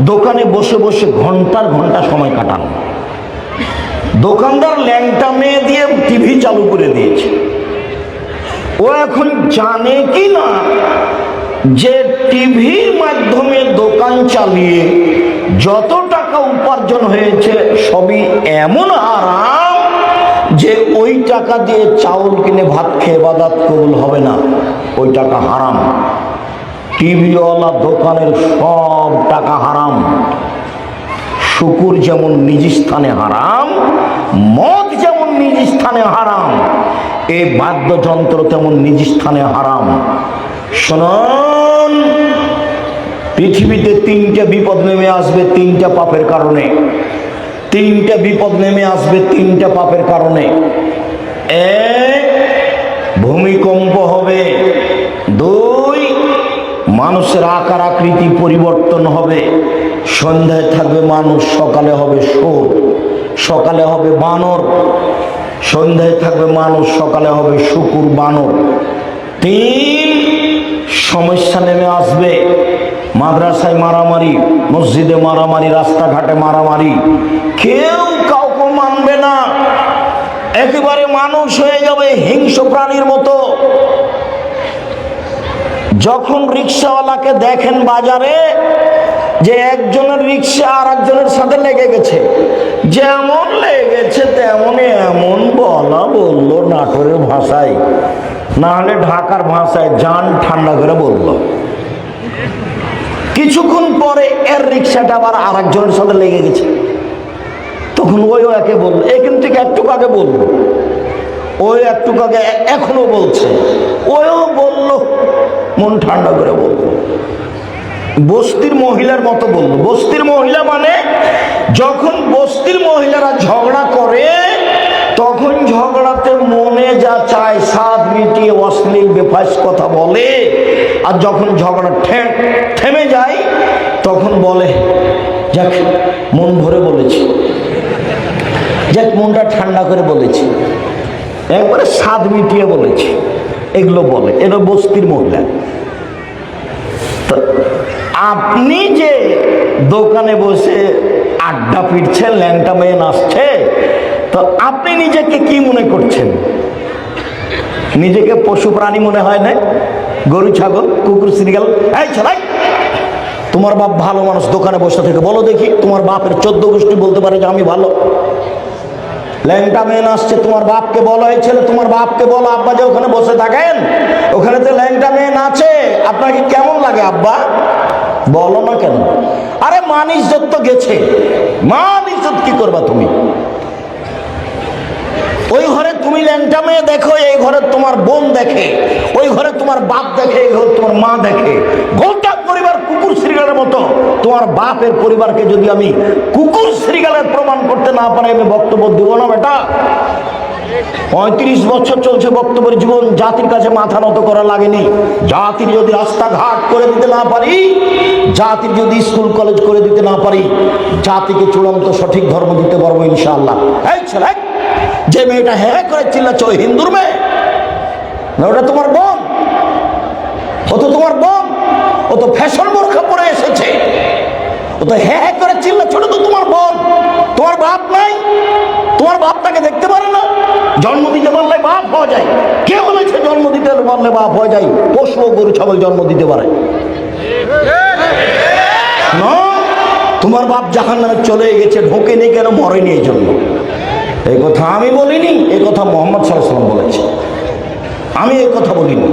দোকানে বসে বসে ঘন্টার ঘন্টা সময় কাটান। দোকানদার ল্যাংটা মেয়ে দিয়ে টিভি চালু করে দিয়েছে। ও এখন জানে কি না যে টিভির মাধ্যমে দোকান চালিয়ে যত টাকা উপার্জন হয়েছে সবই এমন হারাম যে ওই টাকা দিয়ে চাউল কিনে ভাত খেয়ে ইবাদত কবুল হবে না, ওই টাকা হারাম। টিভিওয়ালা দোকানের সব টাকা হারাম। শুকুর যেমন নিজ স্থানে হারাম, মদ যেমন নিজ স্থানে হারাম, এই বাদ্যযন্ত্র তেমন নিজ স্থানে হারাম। শুনুন, পৃথিবীতে তিনটা বিপদ নেমে আসবে তিনটা পাপের কারণে। তিনটা বিপদ নেমে আসবে তিনটা পাপের কারণে। এক, ভূমিকম্প হবে। দুই, মানুষের আকার আকৃতি পরিবর্তন হবে। সন্ধ্যায় থাকবে মানুষ, সকালে হবে শুঁড়, সকালে হবে বানর। সন্ধ্যায় থাকবে মানুষ, সকালে হবে শুকুর বানর। তিন, সমস্যা নেমে আসবে। মাদ্রাসায় মারামারি, মসজিদে মারামারি, রাস্তাঘাটে মারামারি, কেউ কাউকে মানবে না, একেবারে মানুষ হয়ে যাবে হিংস্র প্রাণীর মতো। যখন রিক্সাওয়ালাকে দেখেন বাজারে যে একজনের রিক্সা আর একজনের সাথে লেগে গেছে, যেমন লেগেছে তেমনই এমন বলা বললো নাটোরের ভাষায়, না হলে ঢাকার ভাষায় জান ঠান্ডা করে বললো। কিছুক্ষণ পরে এর রিক্সাটা আবার আর একজনের সাথে লেগে গেছে। তখন ওই একে বললো, এখান থেকে একটু আগে বললো, ওই একটু আগে এখনো বলছে, ওইও বললো, মন ঠান্ডা করে বললো। বস্তির মহিলার মতো বললো। বস্তির মহিলা মানে যখন বস্তির মহিলারা ঝগড়া করে তখন ঝগড়াতে মনে যা চায় স্বাদ মিটিয়ে অশ্লীল বেফাস কথা বলে, আর যখন ঝগড়া থেমে যায় তখন বলে যাক মন ভরে বলেছি, যাক মনটা ঠান্ডা করে বলেছি, একবারে স্বাদ মিটিয়ে বলেছি, এগুলো বলে। এটা বস্তির মহিলা। তো আপনি যে দোকানে বসে আড্ডা পিটছেন, ল্যাংটা মেয়ে নাচছে, তো আপনি নিজেকে কি মনে করছেন? নিজেকে পশু প্রাণী মনে হয় না? গরু ছাগল কুকুর শ্রীগাল? এই ছেলে, তোমার বাপ ভালো মানুষ, দোকানে বসে থেকে বলো দেখি তোমার বাপের 14 গোষ্ঠী বলতে পারে যে আমি ভালো। ল্যাংটা মেয়ে নাচছে, তোমার বাপকে বলো, এই ছেলে তোমার বাপকে বলো আব্বা যে ওখানে বসে থাকেন ওখানে তো ল্যাংটা মেয়ে নাচে, আপনাকে কেমন লাগে আব্বা? বলো না কেন? আরে মান ইজ্জত তো গেছে। মান ইজ্জত কি করবা তুমি? ওই ঘরে তুমি ল্যাংটা মেয়ে দেখো, এই ঘরে তোমার বোন দেখে, ওই ঘরে তোমার বাপ দেখে, এই ঘরে তোমার মা দেখে। গোটা পরিবার কুকুর শ্রীগালের মতো। তোমার বাপের পরিবারকে যদি আমি কুকুর শ্রীগালের প্রমাণ করতে না পারি, আমি বক্তব্য দেবো না বেটা। 35 বছর চলছে বক্তব্যের জীবন, জাতির কাছে মাথা নত করা লাগেনি। জাতির যদি রাস্তাঘাট করে দিতে না পারি, জাতির যদি স্কুল কলেজ করে দিতে না পারি, জাতিকে চূড়ান্ত সঠিক ধর্ম দিতে পারবো ইনশাআল্লাহ। এই ছেলে, যে মেয়েটা হ্যাঁ করে চিল্লাচ্ছ, ওই হিন্দুর মেয়ে না? ওটা তোমার বোন? ও তো তোমার বোন, ও তো ফ্যাশন বোরখা পরে এসেছে, ও তো হ্যাঁ করে চিল্লাচ্ছ, ওটা তো তোমার বোন। তোমার বাপ নাই? তোমার বাপ তাকে দেখতে পারে না? জন্ম দিতে পারলে বাপ হওয়া যায়? কে বলেছে জন্ম দিতে পারলে বাপ হওয়া যায়? পশু ও গরু ছাগল জন্ম দিতে পারে না। তোমার বাপ জাহান্নামে চলে গেছে, ঢোকেনি কেন? মরেনি এই জন্য। এই কথা আমি বলিনি, এই কথা মুহাম্মদ সাল্লাল্লাহু আলাইহি ওয়াসাল্লাম বলেছে, আমি এই কথা বলিনি।